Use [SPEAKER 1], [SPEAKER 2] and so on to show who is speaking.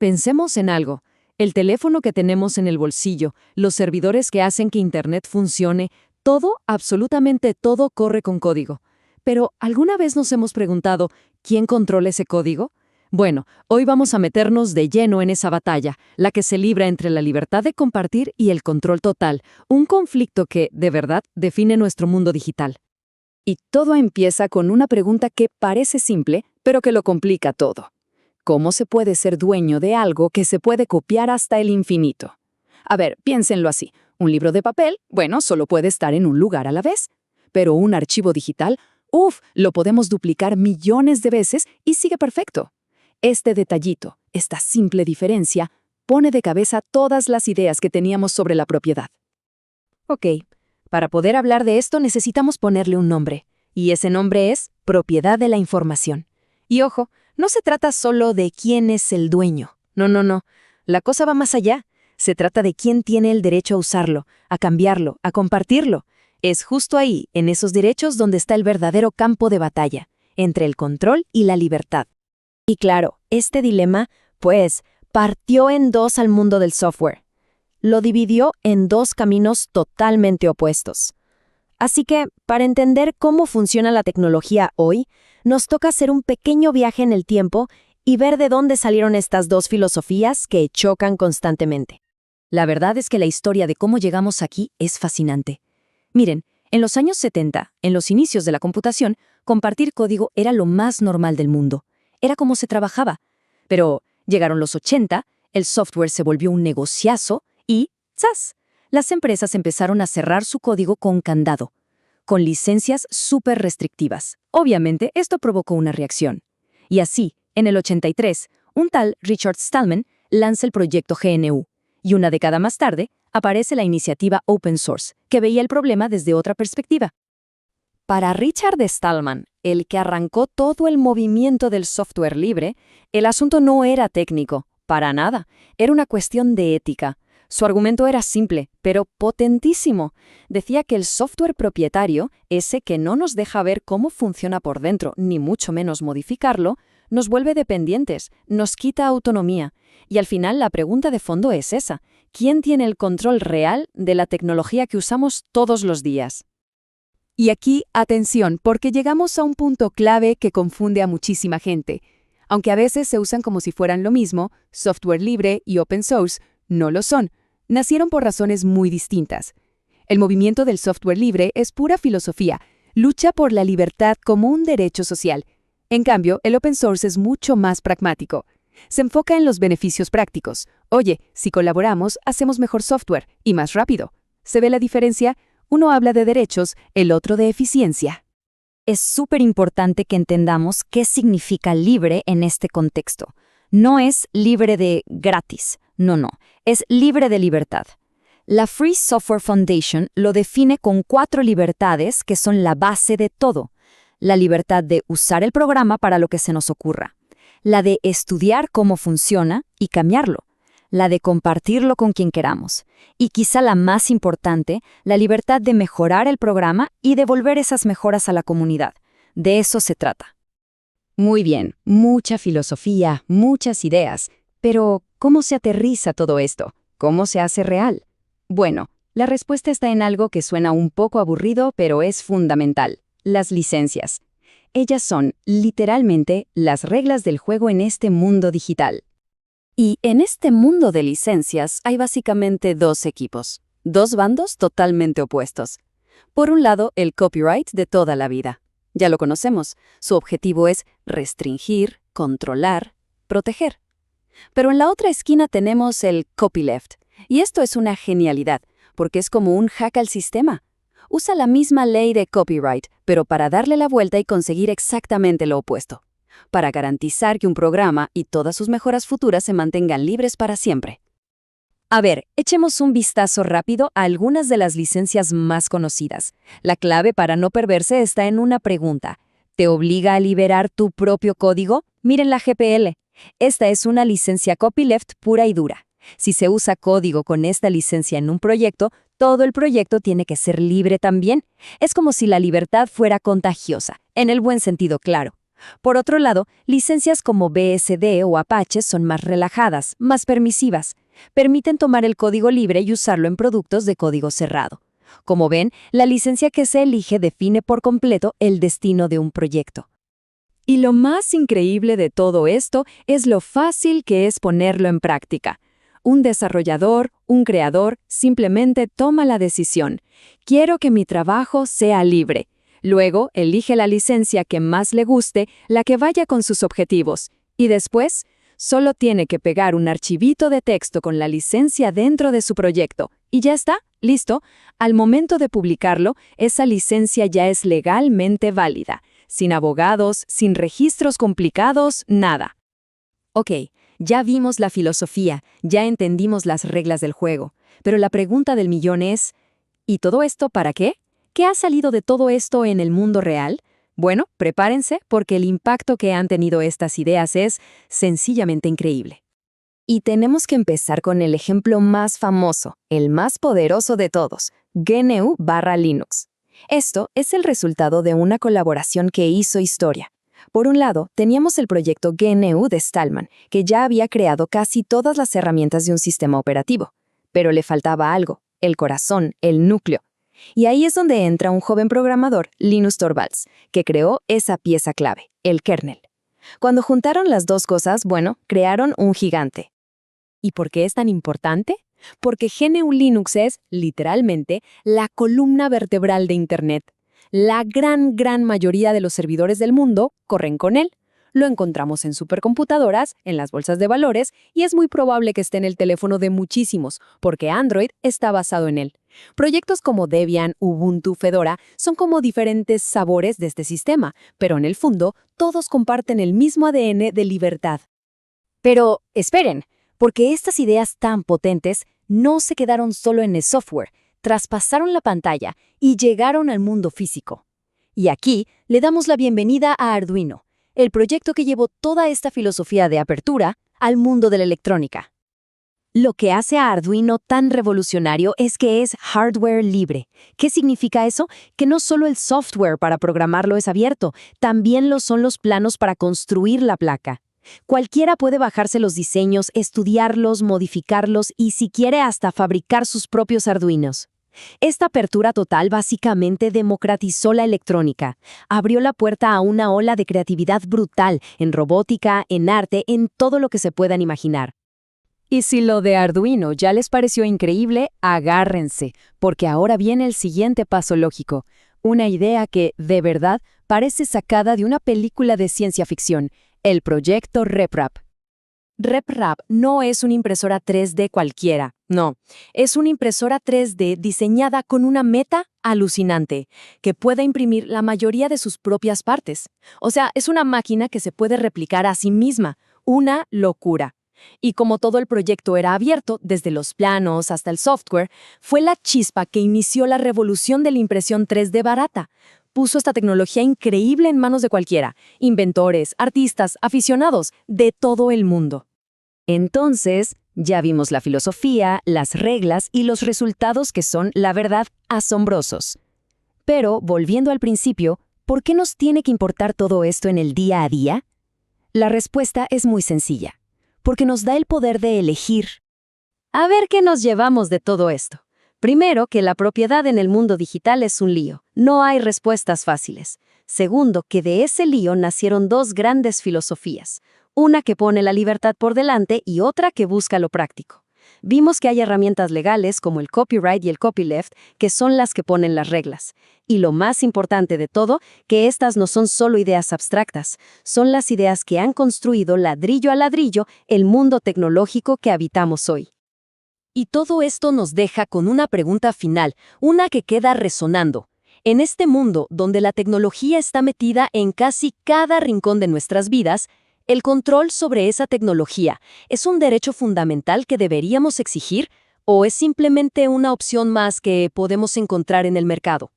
[SPEAKER 1] Pensemos en algo. El teléfono que tenemos en el bolsillo, los servidores que hacen que Internet funcione, todo, absolutamente todo corre con código. Pero, ¿alguna vez nos hemos preguntado quién controla ese código? Bueno, hoy vamos a meternos de lleno en esa batalla, la que se libra entre la libertad de compartir y el control total, un conflicto que, de verdad, define nuestro mundo digital. Y todo empieza con una pregunta que parece simple, pero que lo complica todo. ¿Cómo se puede ser dueño de algo que se puede copiar hasta el infinito? A ver, piénsenlo así. Un libro de papel, bueno, solo puede estar en un lugar a la vez. Pero un archivo digital, lo podemos duplicar millones de veces y sigue perfecto. Este detallito, esta simple diferencia, pone de cabeza todas las ideas que teníamos sobre la propiedad. Ok, para poder hablar de esto necesitamos ponerle un nombre, y ese nombre es propiedad de la información. Y ojo, no se trata solo de quién es el dueño. No. La cosa va más allá. Se trata de quién tiene el derecho a usarlo, a cambiarlo, a compartirlo. Es justo ahí, en esos derechos, donde está el verdadero campo de batalla, entre el control y la libertad. Y claro, este dilema, pues, partió en dos al mundo del software. Lo dividió en dos caminos totalmente opuestos. Así que, para entender cómo funciona la tecnología hoy, nos toca hacer un pequeño viaje en el tiempo y ver de dónde salieron estas dos filosofías que chocan constantemente. La verdad es que la historia de cómo llegamos aquí es fascinante. Miren, en los años 70, en los inicios de la computación, compartir código era lo más normal del mundo. Era como se trabajaba. Pero llegaron los 80, el software se volvió un negociazo y ¡zas! Las empresas empezaron a cerrar su código con candado, con licencias súper restrictivas. Obviamente, esto provocó una reacción. Y así, en el 83, un tal Richard Stallman lanza el proyecto GNU, y una década más tarde aparece la iniciativa Open Source, que veía el problema desde otra perspectiva. Para Richard Stallman, el que arrancó todo el movimiento del software libre, el asunto no era técnico, para nada, era una cuestión de ética. Su argumento era simple, pero potentísimo. Decía que el software propietario, ese que no nos deja ver cómo funciona por dentro, ni mucho menos modificarlo, nos vuelve dependientes, nos quita autonomía. Y al final la pregunta de fondo es esa: ¿quién tiene el control real de la tecnología que usamos todos los días? Y aquí, atención, porque llegamos a un punto clave que confunde a muchísima gente. Aunque a veces se usan como si fueran lo mismo, software libre y open source no lo son. Nacieron por razones muy distintas. El movimiento del software libre es pura filosofía, lucha por la libertad como un derecho social. En cambio, el open source es mucho más pragmático. Se enfoca en los beneficios prácticos. Oye, si colaboramos, hacemos mejor software y más rápido. ¿Se ve la diferencia? Uno habla de derechos, el otro de eficiencia. Es súper importante que entendamos qué significa libre en este contexto. No es libre de gratis, no, es libre de libertad. La Free Software Foundation lo define con 4 libertades que son la base de todo. La libertad de usar el programa para lo que se nos ocurra. La de estudiar cómo funciona y cambiarlo. La de compartirlo con quien queramos. Y quizá la más importante, la libertad de mejorar el programa y devolver esas mejoras a la comunidad. De eso se trata. Muy bien, mucha filosofía, muchas ideas. Pero, ¿cómo se aterriza todo esto? ¿Cómo se hace real? Bueno, la respuesta está en algo que suena un poco aburrido, pero es fundamental: las licencias. Ellas son, literalmente, las reglas del juego en este mundo digital. Y en este mundo de licencias hay básicamente dos equipos, dos bandos totalmente opuestos. Por un lado, el copyright de toda la vida. Ya lo conocemos, su objetivo es restringir, controlar, proteger. Pero en la otra esquina tenemos el copyleft, y esto es una genialidad, porque es como un hack al sistema. Usa la misma ley de copyright, pero para darle la vuelta y conseguir exactamente lo opuesto. Para garantizar que un programa y todas sus mejoras futuras se mantengan libres para siempre. A ver, echemos un vistazo rápido a algunas de las licencias más conocidas. La clave para no perderse está en una pregunta. ¿Te obliga a liberar tu propio código? Miren la GPL. Esta es una licencia copyleft pura y dura. Si se usa código con esta licencia en un proyecto, todo el proyecto tiene que ser libre también. Es como si la libertad fuera contagiosa, en el buen sentido, claro.
[SPEAKER 2] Por otro lado, licencias como BSD o Apache son más relajadas, más permisivas. Permiten tomar el código libre y usarlo en productos de código cerrado. Como ven, la licencia que se elige define por completo el destino de un proyecto.
[SPEAKER 1] Y lo más increíble de todo esto es lo fácil que es ponerlo en práctica. Un desarrollador, un creador, simplemente toma la decisión. Quiero que mi trabajo sea libre. Luego, elige la licencia que más le guste, la que vaya con sus objetivos. Y después, solo tiene que pegar un archivito de texto con la licencia dentro de su proyecto. Y ya está, listo. Al momento de publicarlo, esa licencia ya es legalmente válida. Sin abogados, sin registros complicados, nada. Ok, ya vimos la filosofía, ya entendimos las reglas del juego. Pero la pregunta del millón es, ¿y todo esto para qué? ¿Qué ha salido de todo esto en el mundo real? Bueno, prepárense porque el impacto que han tenido estas ideas es sencillamente increíble.
[SPEAKER 2] Y tenemos que empezar con el ejemplo más famoso, el más poderoso de todos, GNU/Linux. Esto es el resultado de una colaboración que hizo historia. Por un lado, teníamos el proyecto GNU de Stallman, que ya había creado casi todas las herramientas de un sistema operativo. Pero le faltaba algo, el corazón, el núcleo. Y ahí es donde entra un joven programador, Linus Torvalds, que creó esa pieza clave, el kernel. Cuando juntaron las dos cosas, crearon un gigante.
[SPEAKER 1] ¿Y por qué es tan importante? Porque GNU Linux es, literalmente, la columna vertebral de Internet. La gran mayoría de los servidores del mundo corren con él. Lo encontramos en supercomputadoras, en las bolsas de valores, y es muy probable que esté en el teléfono de muchísimos, porque Android está basado en él. Proyectos como Debian, Ubuntu, Fedora son como diferentes sabores de este sistema, pero en el fondo todos comparten el mismo ADN de libertad.
[SPEAKER 2] Pero, esperen, porque estas ideas tan potentes no se quedaron solo en el software, traspasaron la pantalla y llegaron al mundo físico. Y aquí le damos la bienvenida a Arduino, el proyecto que llevó toda esta filosofía de apertura al mundo de la electrónica. Lo que hace a Arduino tan revolucionario es que es hardware libre. ¿Qué significa eso? Que no solo el software para programarlo es abierto, también lo son los planos para construir la placa. Cualquiera puede bajarse los diseños, estudiarlos, modificarlos y si quiere hasta fabricar sus propios Arduinos. Esta apertura total básicamente democratizó la electrónica, abrió la puerta a una ola de creatividad brutal en robótica, en arte, en todo lo que se puedan imaginar.
[SPEAKER 1] Y si lo de Arduino ya les pareció increíble, agárrense, porque ahora viene el siguiente paso lógico, una idea que, de verdad, parece sacada de una película de ciencia ficción, el proyecto RepRap. RepRap no es una impresora 3D cualquiera, no, es una impresora 3D diseñada con una meta alucinante, que puede imprimir la mayoría de sus propias partes. O sea, es una máquina que se puede replicar a sí misma, una locura. Y como todo el proyecto era abierto, desde los planos hasta el software, fue la chispa que inició la revolución de la impresión 3D barata. Puso esta tecnología increíble en manos de cualquiera, inventores, artistas, aficionados, de todo el mundo.
[SPEAKER 2] Entonces, ya vimos la filosofía, las reglas y los resultados que son, la verdad, asombrosos. Pero, volviendo al principio, ¿por qué nos tiene que importar todo esto en el día a día? La respuesta es muy sencilla. Porque nos da el poder de elegir.
[SPEAKER 1] A ver qué nos llevamos de todo esto. Primero, que la propiedad en el mundo digital es un lío. No hay respuestas fáciles. Segundo, que de ese lío nacieron dos grandes filosofías. Una que pone la libertad por delante y otra que busca lo práctico. Vimos que hay herramientas legales como el copyright y el copyleft que son las que ponen las reglas. Y lo más importante de todo, que estas no son solo ideas abstractas, son las ideas que han construido ladrillo a ladrillo el mundo tecnológico que habitamos hoy. Y todo esto nos deja con una pregunta final, una que queda resonando. En este mundo donde la tecnología está metida en casi cada rincón de nuestras vidas, ¿el control sobre esa tecnología es un derecho fundamental que deberíamos exigir o es simplemente una opción más que podemos encontrar en el mercado?